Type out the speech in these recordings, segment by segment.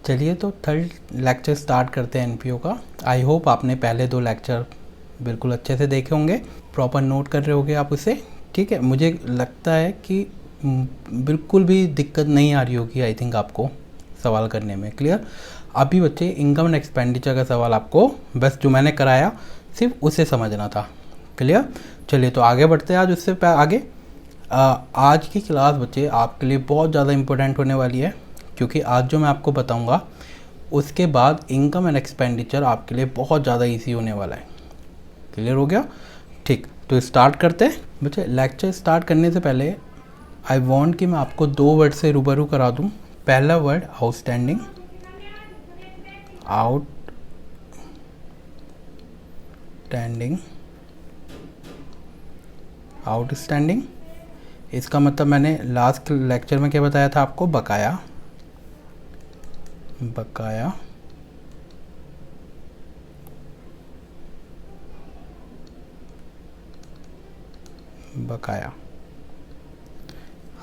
चलिए तो third lecture start करते हैं एनपीओ का। आई होप आपने पहले 2 लेक्चर बिल्कुल अच्छे से देखे होंगे, प्रॉपर नोट कर रहे होंगे आप उसे। ठीक है, मुझे लगता है कि बिल्कुल भी दिक्कत नहीं आ रही होगी आई थिंक आपको सवाल करने में। क्लियर? अभी बच्चे इनकम एंड एक्सपेंडिचर का सवाल आपको बस जो मैंने कराया सिर्फ उसे समझना था। क्लियर? चलिए तो आगे बढ़ते हैं। आज उससे आगे आज की क्लास बच्चे आपके लिए बहुत ज़्यादा इम्पोर्टेंट होने वाली है, क्योंकि आज जो मैं आपको बताऊंगा उसके बाद इनकम एंड एक्सपेंडिचर आपके लिए बहुत ज़्यादा इजी होने वाला है। क्लियर हो गया? ठीक, तो स्टार्ट करते हैं बच्चे। लेक्चर स्टार्ट करने से पहले आई वांट कि मैं आपको 2 वर्ड से रूबरू करा दूं। पहला वर्ड आउटस्टैंडिंग, आउटस्टैंडिंग। इसका मतलब मैंने लास्ट लेक्चर में क्या बताया था आपको? बकाया।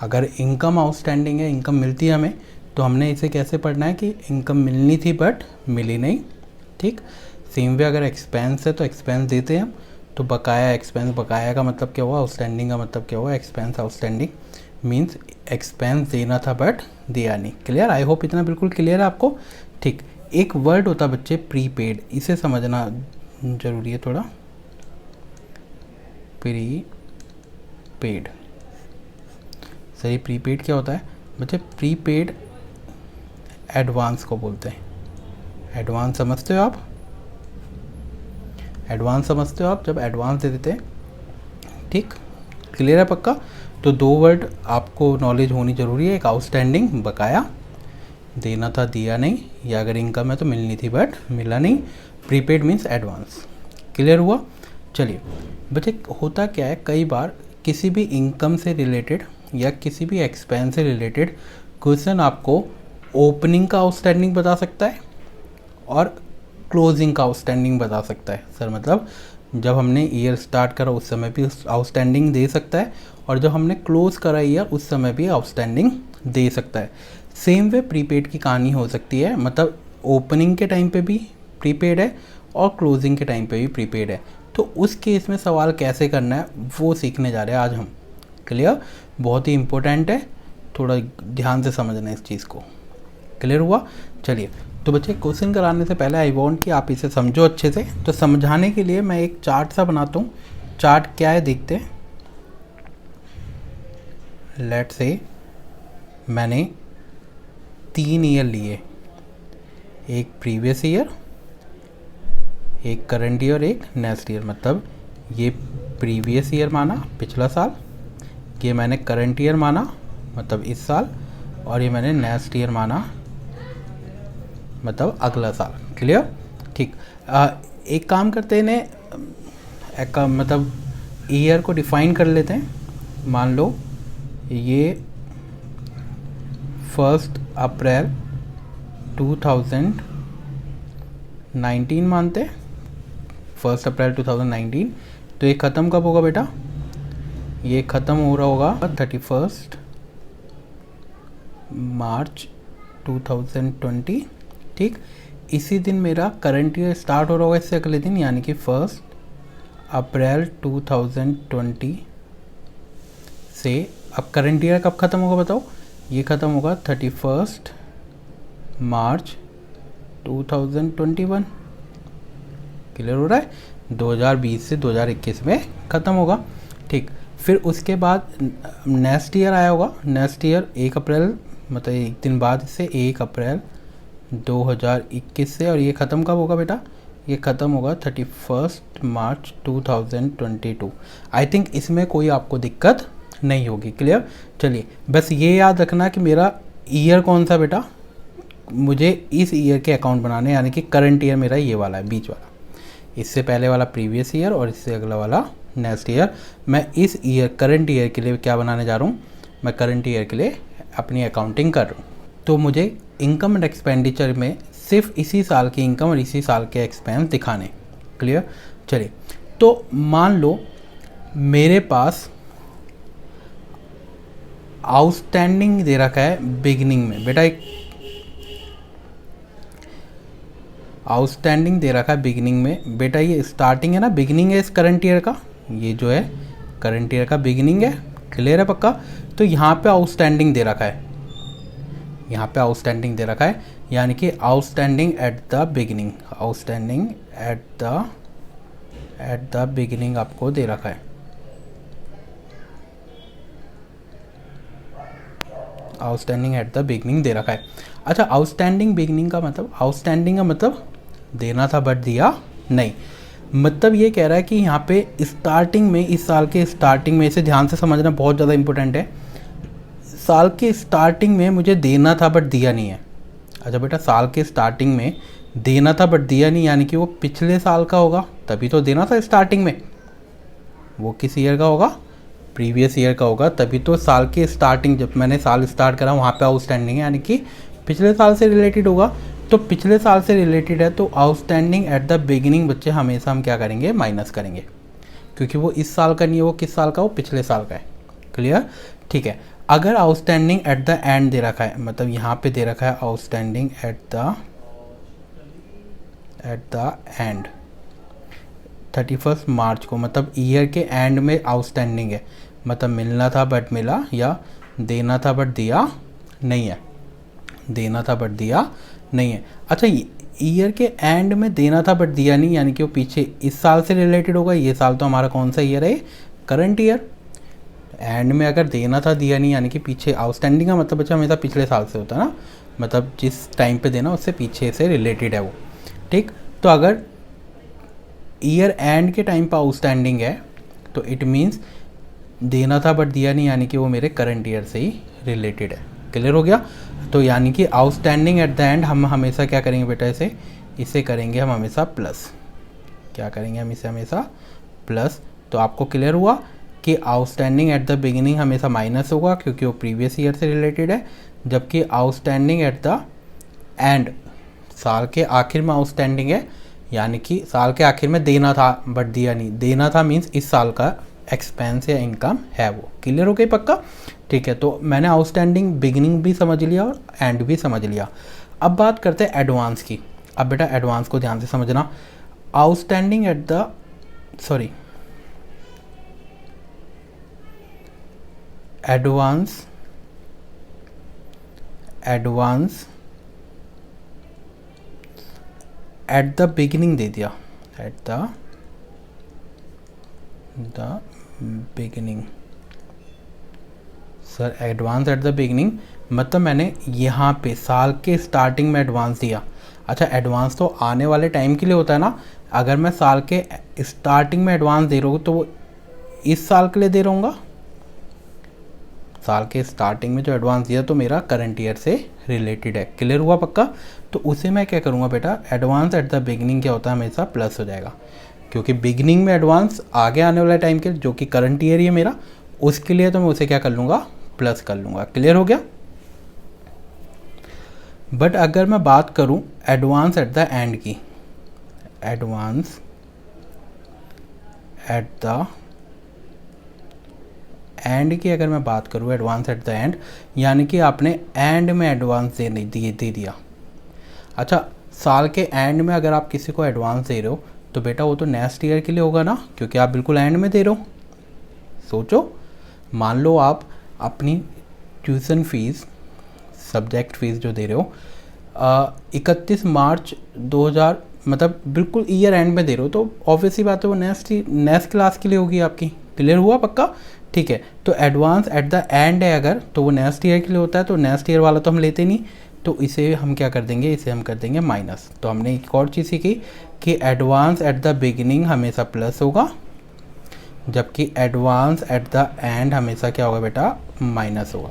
अगर इनकम आउटस्टैंडिंग है, इनकम मिलती है हमें, तो हमने इसे कैसे पढ़ना है कि इनकम मिलनी थी बट मिली नहीं। ठीक, सेम वे अगर एक्सपेंस है तो एक्सपेंस देते हैं हम, तो बकाया एक्सपेंस। बकाया का मतलब क्या हुआ? आउटस्टैंडिंग का मतलब क्या हुआ? एक्सपेंस। आउटस्टैंडिंग मीन्स एक्सपेंस देना था बट दिया नहीं। क्लियर? आई होप इतना बिल्कुल क्लियर है आपको। ठीक, एक वर्ड होता बच्चे प्रीपेड, इसे समझना जरूरी है थोड़ा। प्रीपेड, सही। प्रीपेड क्या होता है बच्चे? प्रीपेड एडवांस को बोलते हैं। एडवांस समझते हो आप? एडवांस समझते हो आप जब एडवांस दे देते हैं। ठीक, क्लियर है पक्का? तो 2 वर्ड आपको नॉलेज होनी जरूरी है। एक आउटस्टैंडिंग, बकाया, देना था दिया नहीं, या अगर इनकम है तो मिलनी थी बट मिला नहीं। Prepaid means advance. क्लियर हुआ? चलिए बच्चे, होता क्या है कई बार किसी भी इनकम से रिलेटेड या किसी भी एक्सपेंस से रिलेटेड क्वेश्चन आपको ओपनिंग का आउटस्टैंडिंग बता सकता है और क्लोजिंग का आउटस्टैंडिंग बता सकता है। सर मतलब जब हमने ईयर स्टार्ट करा उस समय भी आउटस्टैंडिंग दे सकता है, और जब हमने क्लोज करा ईयर उस समय भी आउटस्टैंडिंग दे सकता है। सेम वे प्रीपेड की कहानी हो सकती है, मतलब ओपनिंग के टाइम पे भी प्रीपेड है और क्लोजिंग के टाइम पे भी प्रीपेड है। तो उस केस में सवाल कैसे करना है वो सीखने जा रहे हैं आज हम। क्लियर? बहुत ही इंपॉर्टेंट है, थोड़ा ध्यान से समझना है इस चीज़ को। क्लियर हुआ? चलिए तो बच्चे, क्वेश्चन कराने से पहले आई वांट कि आप इसे समझो अच्छे से। तो समझाने के लिए मैं एक चार्ट सा बनाता हूँ। चार्ट क्या है देखते हैं। लेट्स से मैंने 3 ईयर लिए, एक प्रीवियस ईयर, एक करंट ईयर, एक नेक्स्ट ईयर। मतलब ये प्रीवियस ईयर माना पिछला साल, ये मैंने करंट ईयर माना मतलब इस साल, और ये मैंने नेक्स्ट ईयर माना मतलब अगला साल। क्लियर? ठीक, एक काम करते हैं, मतलब ईयर को डिफाइन कर लेते हैं। मान लो ये 1 अप्रैल 2019 मानते हैं। 1 अप्रैल 2019। तो ये ख़त्म कब होगा बेटा? ये ख़त्म हो रहा होगा 31 मार्च 2020। ठीक, इसी दिन मेरा करंट ईयर स्टार्ट हो रहा होगा, इससे अगले दिन, यानी कि 1 अप्रैल 2020 से। अब करंट ईयर कब ख़त्म होगा बताओ? ये ख़त्म होगा 31 मार्च 2021। क्लियर हो रहा है? 2020 से 2021 में ख़त्म होगा। ठीक, फिर उसके बाद नेक्स्ट ईयर आया होगा। नेक्स्ट ईयर 1 अप्रैल, मतलब एक दिन बाद इससे 1 अप्रैल 2021 से। और ये ख़त्म कब होगा बेटा? ये ख़त्म होगा 31 मार्च 2022। आई थिंक इसमें कोई आपको दिक्कत नहीं होगी। क्लियर? चलिए बस ये याद रखना कि मेरा ईयर कौन सा बेटा, मुझे इस ईयर के अकाउंट बनाने, यानी कि करंट ईयर मेरा ये वाला है, बीच वाला। इससे पहले वाला प्रीवियस ईयर और इससे अगला वाला नेक्स्ट ईयर। मैं इस ईयर करंट ईयर के लिए क्या बनाने जा रहा हूँ? मैं करंट ईयर के लिए अपनी अकाउंटिंग कर रहा हूँ। तो मुझे इनकम एंड एक्सपेंडिचर में सिर्फ इसी साल की इनकम और इसी साल के एक्सपेंस दिखाने। क्लियर? चलिए तो मान लो मेरे पास आउटस्टैंडिंग दे रखा है बिगिनिंग में बेटा, एक आउटस्टैंडिंग दे रखा है बिगिनिंग में, बेटा ये स्टार्टिंग है ना, बिगिनिंग है इस करंट ईयर का, ये जो है करंट ईयर का बिगिनिंग है, क्लियर है पक्का। तो यहाँ पे आउटस्टैंडिंग दे रखा है, यहाँ पे आउटस्टैंडिंग दे रखा है, यानी कि outstanding at the beginning, outstanding at the beginning आपको दे रखा है, आउटस्टैंडिंग एट द बिगिनिंग दे रखा है। अच्छा, आउटस्टैंडिंग बिगिनिंग का मतलब, आउटस्टैंडिंग का मतलब देना था बट दिया नहीं, मतलब ये कह रहा है कि यहाँ पे स्टार्टिंग में, इस साल के स्टार्टिंग में, इसे ध्यान से समझना बहुत ज़्यादा इंपॉर्टेंट है, साल के स्टार्टिंग में मुझे देना था बट दिया नहीं है। अच्छा बेटा, साल के स्टार्टिंग में देना था बट दिया नहीं, यानी कि वो पिछले साल का होगा, तभी तो देना था स्टार्टिंग में। वो किस ईयर का होगा? प्रीवियस ईयर का होगा, तभी तो साल के स्टार्टिंग, जब मैंने साल स्टार्ट करा वहाँ पे आउटस्टैंडिंग है, यानी कि पिछले साल से रिलेटेड होगा। तो पिछले साल से रिलेटेड है तो आउटस्टैंडिंग एट द बिगिनिंग बच्चे हमेशा हम क्या करेंगे? माइनस करेंगे, क्योंकि वो इस साल का नहीं है, वो किस साल का? वो पिछले साल का है। क्लियर? ठीक है। अगर outstanding at the and they रखा है, मतलब यहाँ पे दे रखा है आउटस्टैंडिंग एट द एंड 31 मार्च को, मतलब ईयर के एंड में आउटस्टैंडिंग है, मतलब मिलना था बट मिला, या देना था बट दिया नहीं है, देना था बट दिया नहीं है। अच्छा, ईयर के एंड में देना था बट दिया नहीं, यानी कि वो पीछे इस साल से रिलेटेड होगा। ये साल तो हमारा कौन सा ईयर है? Current year. एंड में अगर देना था दिया नहीं, यानी कि पीछे, आउटस्टैंडिंग का मतलब बच्चा हमेशा पिछले साल से होता है ना, मतलब जिस टाइम पे देना उससे पीछे से रिलेटेड है वो। ठीक, तो अगर ईयर एंड के टाइम पर आउटस्टैंडिंग है तो इट मीन्स देना था बट दिया नहीं, यानी कि वो मेरे करंट ईयर से ही रिलेटेड है। क्लियर हो गया? तो यानी कि आउटस्टैंडिंग एट द एंड हम हमेशा क्या करेंगे बेटा? इसे करेंगे हम हमेशा प्लस। क्या करेंगे हम? इसे हमेशा प्लस। तो आपको क्लियर हुआ कि आउटस्टैंडिंग एट द बिगिनिंग हमेशा माइनस होगा, क्योंकि वो प्रीवियस ईयर से रिलेटेड है, जबकि आउटस्टैंडिंग एट द एंड साल के आखिर में आउटस्टैंडिंग है, यानी कि साल के आखिर में देना था बट दिया नहीं। देना था मीन्स इस साल का एक्सपेंस या इनकम है वो। क्लियर हो गई पक्का? ठीक है, तो मैंने आउटस्टैंडिंग बिगिनिंग भी समझ लिया और एंड भी समझ लिया। अब बात करते हैं एडवांस की। अब बेटा एडवांस को ध्यान से समझना। Outstanding at the advance at the beginning दे दिया, at the beginning. Sir advance at the beginning मतलब मैंने यहाँ पे साल के स्टार्टिंग में एडवांस दिया। अच्छा, एडवांस तो आने वाले टाइम के लिए होता है ना। अगर मैं साल के स्टार्टिंग में एडवांस दे रहा हूँ तो वो इस साल के लिए दे रहूँगा। साल के स्टार्टिंग में जो एडवांस दिया तो मेरा करंट ईयर से रिलेटेड है। क्लियर हुआ पक्का? तो उसे मैं क्या करूँगा बेटा? एडवांस एट द बिगिनिंग क्या होता है? हमेशा प्लस हो जाएगा, क्योंकि बिगिनिंग में एडवांस आगे आने वाले टाइम के जो कि करंट ईयर ही है मेरा, उसके लिए तो मैं उसे क्या कर लूँगा? प्लस कर लूँगा। क्लियर हो गया? बट अगर मैं बात करूँ एडवांस एट द एंड की, एडवांस एट द एंड की अगर मैं बात करूँ, एडवांस एट द एंड, यानी कि आपने एंड में एडवांस दे दिया। अच्छा, साल के एंड में अगर आप किसी को एडवांस दे रहे हो तो बेटा वो तो नेक्स्ट ईयर के लिए होगा ना, क्योंकि आप बिल्कुल एंड में दे रहे हो। सोचो, मान लो आप अपनी ट्यूशन फीस, सब्जेक्ट फीस जो दे रहे हो 31 मार्च 2000, मतलब बिल्कुल ईयर एंड में दे रहे हो, तो ऑब्वियसली बात है वो नेक्स्ट क्लास के लिए होगी आपकी। क्लियर हुआ पक्का? ठीक है, तो एडवांस एट द एंड है अगर, तो वो नेक्स्ट ईयर के लिए होता है, तो नेक्स्ट ईयर वाला तो हम लेते नहीं, तो इसे हम क्या कर देंगे? इसे हम कर देंगे माइनस। तो हमने एक और चीज़ सीखी कि एडवांस एट द बिगिनिंग हमेशा प्लस होगा, जबकि एडवांस एट द एंड हमेशा क्या होगा बेटा? माइनस होगा।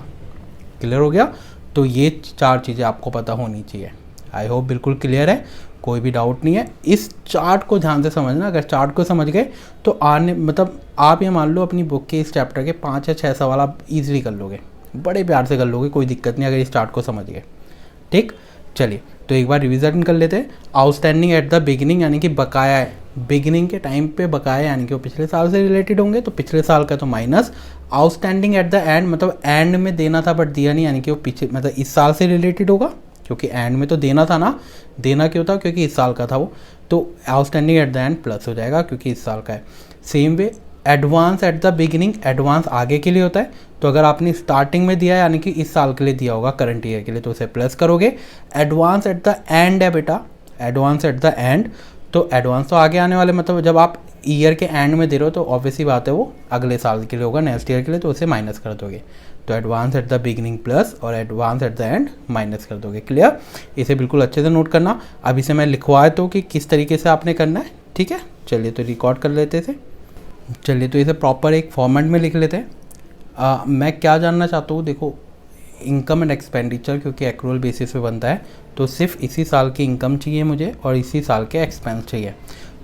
क्लियर हो गया? तो ये 4 चीज़ें आपको पता होनी चाहिए। आई होप बिल्कुल क्लियर है, कोई भी डाउट नहीं है। इस चार्ट को ध्यान से समझना। अगर चार्ट को समझ गए तो आने, मतलब आप ये मान लो अपनी बुक के इस चैप्टर के 5 या 6 सवाल आप ईजिली कर लोगे, बड़े प्यार से कर लोगे, कोई दिक्कत नहीं अगर इस चार्ट को समझ गए। ठीक, चलिए तो एक बार रिविजन कर लेते हैं। आउटस्टैंडिंग एट द बिगिनिंग यानी कि बकाया है, बिगिनिंग के टाइम पे बकाया, यानी कि वो पिछले साल से रिलेटेड होंगे, तो पिछले साल का तो minus. Outstanding at the and मतलब एंड में देना था बट दिया नहीं, यानी कि वो पीछे, मतलब इस साल से रिलेटेड होगा, क्योंकि एंड में तो देना था ना, देना क्यों था, क्योंकि इस साल का था वो, तो outstanding at the and plus हो जाएगा क्योंकि इस साल का है। Same way advance at the beginning, advance आगे के लिए होता है, तो अगर आपने स्टार्टिंग में दिया है यानी कि इस साल के लिए दिया होगा करंट ईयर के लिए, तो उसे प्लस करोगे। एडवांस एट द एंड है बेटा, एडवांस एट द एंड, तो एडवांस तो आगे आने वाले, मतलब जब आप ईयर के एंड में दे रहे हो तो ऑब्वियसली बात है वो अगले साल के लिए होगा, नेक्स्ट ईयर के लिए, तो उसे माइनस कर दोगे। तो advance at the beginning plus और advance at the end minus कर दोगे। क्लियर, इसे बिल्कुल अच्छे से नोट करना। अब इसे मैं लिखवाए तो कि किस तरीके से आपने करना है, ठीक है। चलिए तो रिकॉर्ड कर लेते थे। चलिए तो इसे प्रॉपर एक फॉर्मेट में लिख लेते हैं। मैं क्या जानना चाहता हूँ, देखो इनकम एंड एक्सपेंडिचर क्योंकि एक्रूअल बेसिस पे बनता है, तो सिर्फ इसी साल की इनकम चाहिए मुझे और इसी साल के एक्सपेंस चाहिए।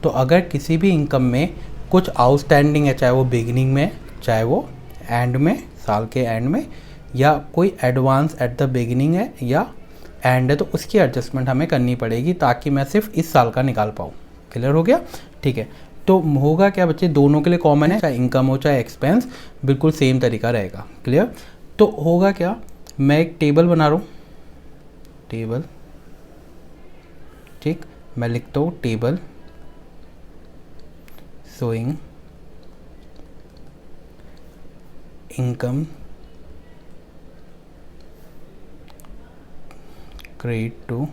तो अगर किसी भी इनकम में कुछ आउटस्टैंडिंग है, चाहे वो बिगिनिंग में, चाहे वो एंड में, साल के एंड में, या कोई एडवांस एट द बिगिनिंग है या एंड है, तो उसकी एडजस्टमेंट हमें करनी पड़ेगी ताकि मैं सिर्फ इस साल का निकाल पाऊँ। क्लियर हो गया, ठीक है। तो होगा क्या बच्चे, दोनों के लिए कॉमन है, चाहे इनकम हो चाहे एक्सपेंस, बिल्कुल सेम तरीका रहेगा। क्लियर, तो होगा क्या, मैं एक टेबल बना रहा हूँ, टेबल, ठीक, मैं लिखता हूँ table showing income, credit to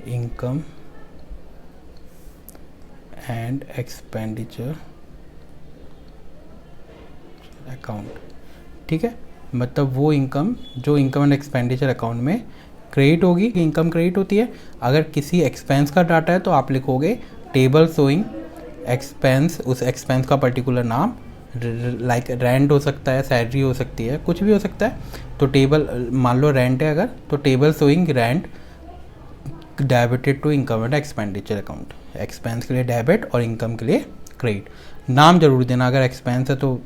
income and expenditure account, ठीक है। मतलब वो इनकम जो इनकम एंड एक्सपेंडिचर अकाउंट में क्रेडिट होगी, इनकम क्रेडिट होती है। अगर किसी एक्सपेंस का डाटा है तो आप लिखोगे टेबल शोइंग एक्सपेंस, उस एक्सपेंस का पर्टिकुलर नाम, लाइक रेंट हो सकता है, सैलरी हो सकती है, कुछ भी हो सकता है। तो टेबल, मान लो रेंट है अगर, तो table showing rent debited to income and expenditure account, expense के लिए डेबिट और इनकम के लिए क्रेडिट। नाम जरूर देना, अगर एक्सपेंस है तो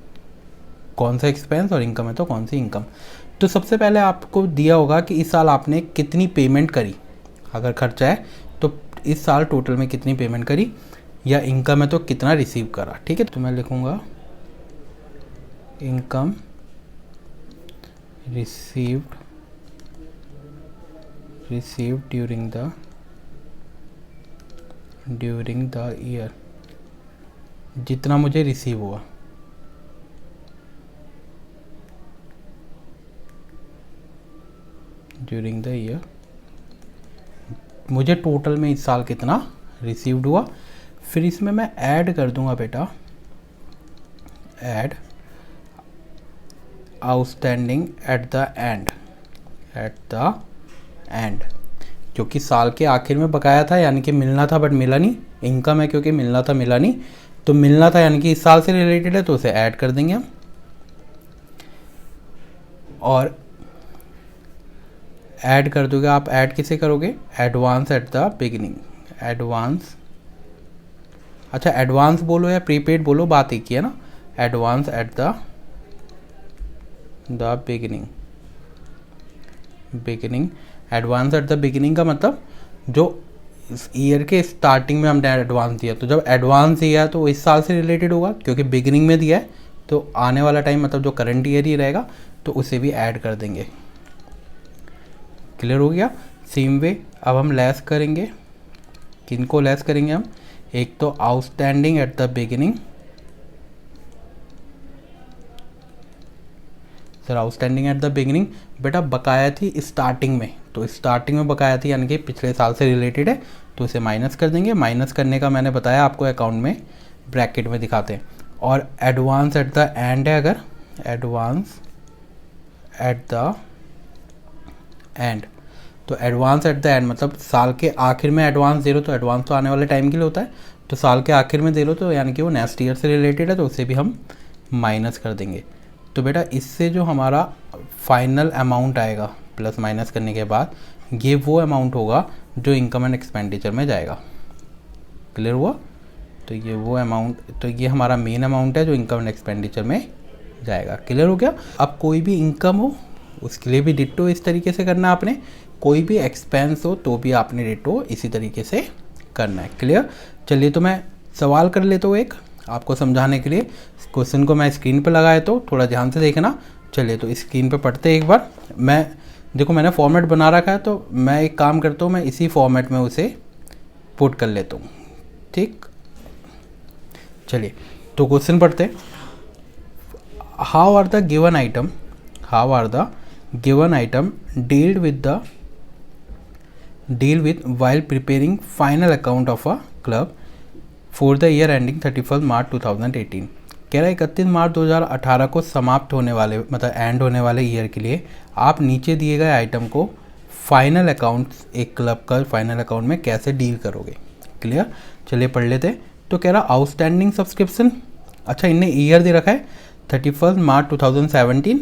कौन सा एक्सपेंस और इनकम है तो कौन सी इनकम। तो सबसे पहले आपको दिया होगा कि इस साल आपने कितनी पेमेंट करी, अगर खर्चा है तो इस साल टोटल में कितनी पेमेंट करी, या इनकम है तो कितना रिसीव करा, ठीक है। तो मैं लिखूँगा income received during the year, जितना मुझे रिसीव हुआ, ड्यूरिंग द ईयर, मुझे टोटल में इस साल कितना रिसीव्ड हुआ। फिर इसमें मैं ऐड कर दूंगा बेटा, add outstanding at the and, क्योंकि साल के आखिर में बकाया था यानी कि मिलना था बट मिला नहीं, इनकम है क्योंकि मिलना था मिला नहीं, तो मिलना था यानी कि इस साल से रिलेटेड है तो उसे ऐड कर देंगे हम। और ऐड कर दोगे आप, ऐड किसे करोगे, advance at the beginning, advance, अच्छा एडवांस बोलो या प्रीपेड बोलो, बात एक ही है ना। Advance at the beginning, advance at the beginning का मतलब जो ईयर के स्टार्टिंग में हमने एडवांस दिया, तो जब एडवांस दिया तो इस साल से रिलेटेड होगा क्योंकि बिगिनिंग में दिया है, तो आने वाला टाइम मतलब जो करंट ईयर ही रहेगा तो उसे भी ऐड कर देंगे। क्लियर हो गया। सेम वे अब हम लेस करेंगे, किनको लेस करेंगे हम, एक तो outstanding at the beginning, sir outstanding at the beginning बेटा बकाया थी स्टार्टिंग में, तो स्टार्टिंग में बकाया थी यानी कि पिछले साल से रिलेटेड है, तो उसे माइनस कर देंगे। माइनस करने का मैंने बताया आपको अकाउंट में ब्रैकेट में दिखाते हैं। और एडवांस एट द एंड है, अगर एडवांस एट द एंड, तो एडवांस एट द एंड मतलब साल के आखिर में एडवांस दे रहे हो, तो एडवांस तो आने वाले टाइम के लिए होता है, तो साल के आखिर में दे रहे हो तो यानी कि वो नेक्स्ट ईयर से रिलेटेड है, तो उसे भी हम माइनस कर देंगे। तो बेटा इससे जो हमारा फाइनल अमाउंट आएगा प्लस माइनस करने के बाद, ये वो अमाउंट होगा जो इनकम एंड एक्सपेंडिचर में जाएगा। क्लियर हुआ। तो ये वो अमाउंट, तो ये हमारा मेन अमाउंट है जो इनकम एंड एक्सपेंडिचर में जाएगा। क्लियर हो गया। अब कोई भी इनकम हो उसके लिए भी डिट्टो इस तरीके से करना है आपने, कोई भी एक्सपेंस हो तो भी आपने डिट्टो इसी तरीके से करना है। क्लियर। चलिए तो मैं सवाल कर लेता हूँ एक आपको समझाने के लिए। क्वेश्चन को मैं स्क्रीन पर लगाया तो थोड़ा ध्यान से देखना। चलिए तो स्क्रीन पर पढ़ते एक बार। मैं देखो मैंने फॉर्मेट बना रखा है, तो मैं एक काम करता हूँ, मैं इसी फॉर्मेट में उसे पुट कर लेता हूँ। ठीक, चलिए तो क्वेश्चन पढ़ते हैं। How are the given item deal with while preparing final account of a club for the year ending 31st March 2018। कह रहा है 31 मार्च 2018 को समाप्त होने वाले, मतलब एंड होने वाले ईयर के लिए आप नीचे दिए गए आइटम को फाइनल अकाउंट, एक क्लब का फाइनल अकाउंट में कैसे डील करोगे। क्लियर, चलिए पढ़ लेते हैं। तो कह रहा आउटस्टैंडिंग सब्सक्रिप्शन, अच्छा इनने ईयर दे रखा है 31 मार्च 2017।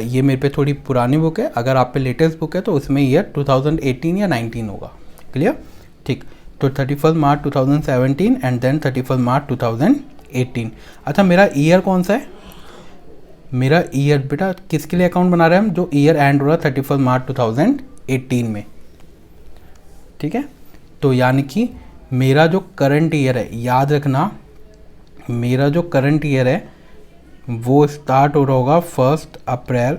ये मेरे पे थोड़ी पुरानी बुक है, अगर आप पे लेटेस्ट बुक है तो उसमें ईयर 2018 या 19 होगा। क्लियर, ठीक। तो 31 मार्च 2017 एंड देन 31 मार्च 2018। अच्छा मेरा ईयर कौन सा है, मेरा ईयर बेटा किसके लिए अकाउंट बना रहे हैं हम, जो ईयर एंड हो रहा है 31 मार्च 2018 में। ठीक है, तो यानी कि मेरा जो करंट ईयर है, याद रखना मेरा जो करंट ईयर है वो स्टार्ट हो रहा होगा 1 अप्रैल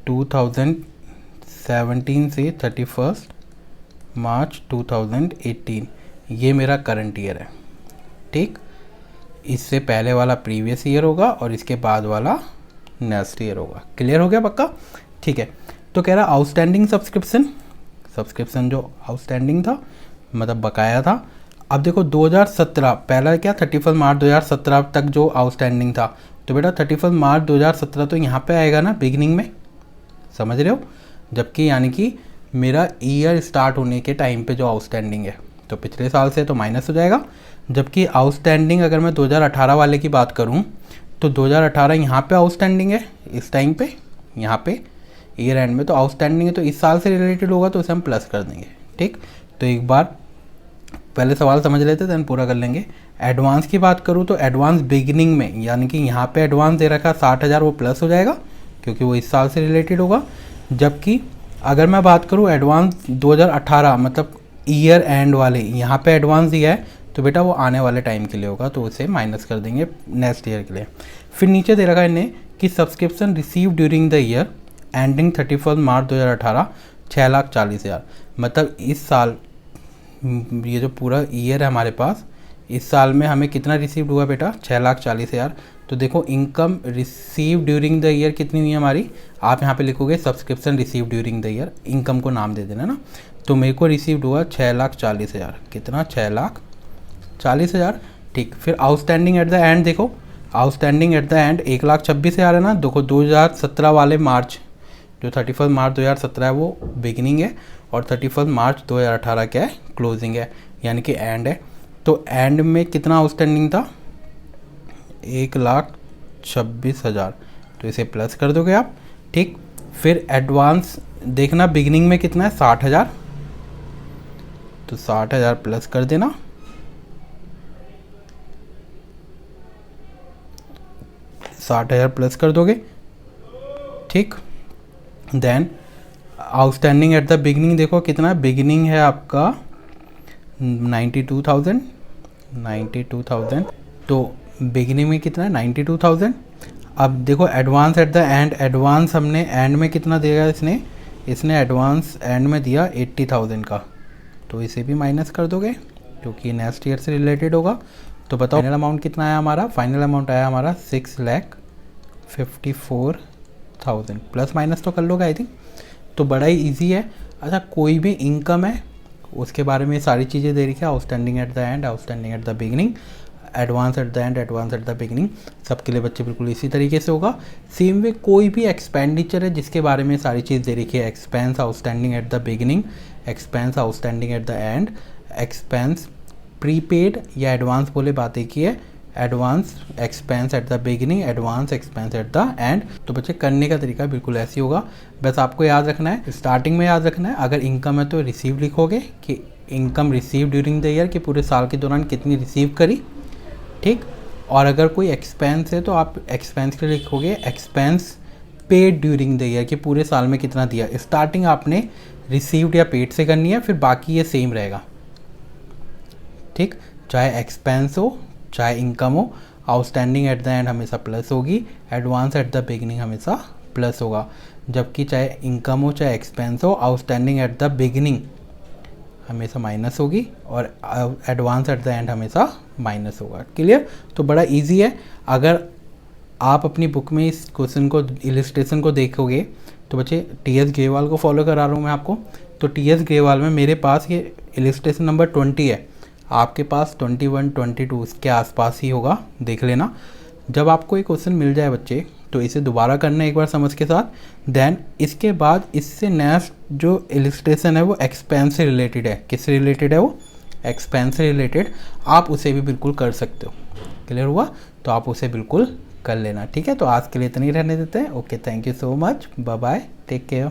2017 से 31 मार्च 2018। ये मेरा करंट ईयर है। ठीक, इससे पहले वाला प्रीवियस ईयर होगा और इसके बाद वाला नेक्स्ट ईयर होगा। क्लियर हो गया पक्का। ठीक है, तो कह रहा आउटस्टैंडिंग सब्सक्रिप्शन जो आउटस्टैंडिंग था, मतलब बकाया था। अब देखो 2017 पहला क्या 31 मार्च 2017 तक जो आउटस्टैंडिंग था, तो बेटा 31 मार्च 2017 तो यहाँ पे आएगा ना बिगनिंग में, समझ रहे हो। जबकि यानी कि मेरा ईयर स्टार्ट होने के टाइम पे जो आउटस्टैंडिंग है तो पिछले साल से तो माइनस हो जाएगा। जबकि आउटस्टैंडिंग अगर मैं 2018 वाले की बात करूँ तो 2018 यहाँ पे आउटस्टैंडिंग है इस टाइम पे, यहाँ पे ईयर एंड में तो आउटस्टैंडिंग है, तो इस साल से रिलेटेड होगा तो उसे हम प्लस कर देंगे। ठीक, तो एक बार पहले सवाल समझ लेते देन पूरा कर लेंगे। एडवांस की बात करूँ तो एडवांस बिगिनिंग में, यानी कि यहाँ पे एडवांस दे रखा 60,000, वो प्लस हो जाएगा क्योंकि वो इस साल से रिलेटेड होगा। जबकि अगर मैं बात करूँ एडवांस 2018 मतलब ईयर एंड वाले, यहाँ पे एडवांस दिया है तो बेटा वो आने वाले टाइम के लिए होगा, तो उसे माइनस कर देंगे नेक्स्ट ईयर के लिए। फिर नीचे दे रखा है इन्हें कि subscription receive during the year ending 31 मार्च 2018 6,40,000। मतलब इस साल ये जो पूरा ईयर है हमारे पास, इस साल में हमें कितना रिसीव्ड हुआ बेटा 6,40,000। तो देखो income receive during the year कितनी हुई हमारी, आप यहाँ पे लिखोगे subscription receive during the year, income को नाम दे देना ना। तो मेरे को रिसीव्ड हुआ 6,40,000, कितना 6,40,000। ठीक, फिर आउटस्टैंडिंग एट द एंड, देखो आउटस्टैंडिंग एट द एंड 1,26,000 है ना। देखो 2017 वाले मार्च, जो 31 मार्च 2017 है वो बिगिनिंग है और 31 मार्च 2018 क्या है क्लोजिंग है, यानी कि एंड है। तो एंड में कितना आउटस्टैंडिंग था 1,26,000, तो इसे प्लस कर दोगे आप। ठीक, फिर एडवांस देखना बिगिनिंग में कितना है 60,000, तो 60,000 प्लस कर देना। प्लस कर दोगे। ठीक, then outstanding at the beginning देखो कितना है, बिगिनिंग है आपका 92,000। तो बिगिनिंग में कितना है 92,000। अब देखो advance at the and, advance हमने एंड में कितना दिया इसने एडवांस एंड में दिया 80,000 का, तो इसे भी माइनस कर दोगे क्योंकि नेक्स्ट ईयर से रिलेटेड होगा। तो बताओ फाइनल अमाउंट कितना आया हमारा, फाइनल अमाउंट आया हमारा 6,54,000। प्लस माइनस तो कर लोगे आई थिंक, तो बड़ा ही ईजी है। अच्छा कोई भी इनकम है उसके बारे में सारी चीज़ें दे रखी है, outstanding at the and, outstanding at the beginning, advance at the and, advance at the beginning, सबके लिए बच्चे बिल्कुल इसी तरीके से होगा। सेम वे कोई भी एक्सपेंडिचर है जिसके बारे में सारी चीज़ दे रखी है, expense outstanding at the beginning, expense outstanding at the and, expense prepaid या एडवांस बोले बात एक ही है, advance expense eight the beginning, advance expense eight the and. तो बच्चे करने का तरीका बिल्कुल ऐसे होगा, बस आपको याद रखना है, स्टार्टिंग में याद रखना है अगर इनकम है तो रिसीव लिखोगे कि income receive during the year, कि पूरे साल के दौरान कितनी रिसीव करी। ठीक, और अगर कोई एक्सपेंस है तो आप एक्सपेंस के लिए लिखोगे expense paid during the year, कि पूरे साल में कितना दिया। स्टार्टिंग आपने रिसीव्ड या पेड से करनी है, फिर बाकी ये सेम रहेगा। ठीक, चाहे एक्सपेंस हो चाहे इनकम हो, आउटस्टैंडिंग एट द एंड हमेशा प्लस होगी, एडवांस एट द बिगिनिंग हमेशा प्लस होगा, जबकि चाहे इनकम हो चाहे एक्सपेंस हो, आउटस्टैंडिंग एट द बिगिनिंग हमेशा माइनस होगी और एडवांस एट द एंड हमेशा माइनस होगा। क्लियर? तो बड़ा इजी है। अगर आप अपनी बुक में इस क्वेश्चन को, इलिस्ट्रेशन को देखोगे तो बच्चे टी.एस. ग्रेवाल को फॉलो करा रहा हूँ मैं आपको। तो टी.एस. ग्रेवाल में मेरे पास ये इलिस्ट्रेशन नंबर 20 है, आपके पास 21, 22 के आसपास ही होगा, देख लेना। जब आपको ये क्वेश्चन मिल जाए बच्चे तो इसे दोबारा करना एक बार समझ के साथ। देन इसके बाद इससे नेक्स्ट जो इलिस्ट्रेशन है वो एक्सपेंस से रिलेटेड है। किससे रिलेटेड है वो? एक्सपेंस से रिलेटेड। आप उसे भी बिल्कुल कर सकते हो। क्लियर हुआ? तो आप उसे बिल्कुल कर लेना। ठीक है, तो आज के लिए इतनी रहने देते हैं। Okay, thank you so much, bye bye, take care.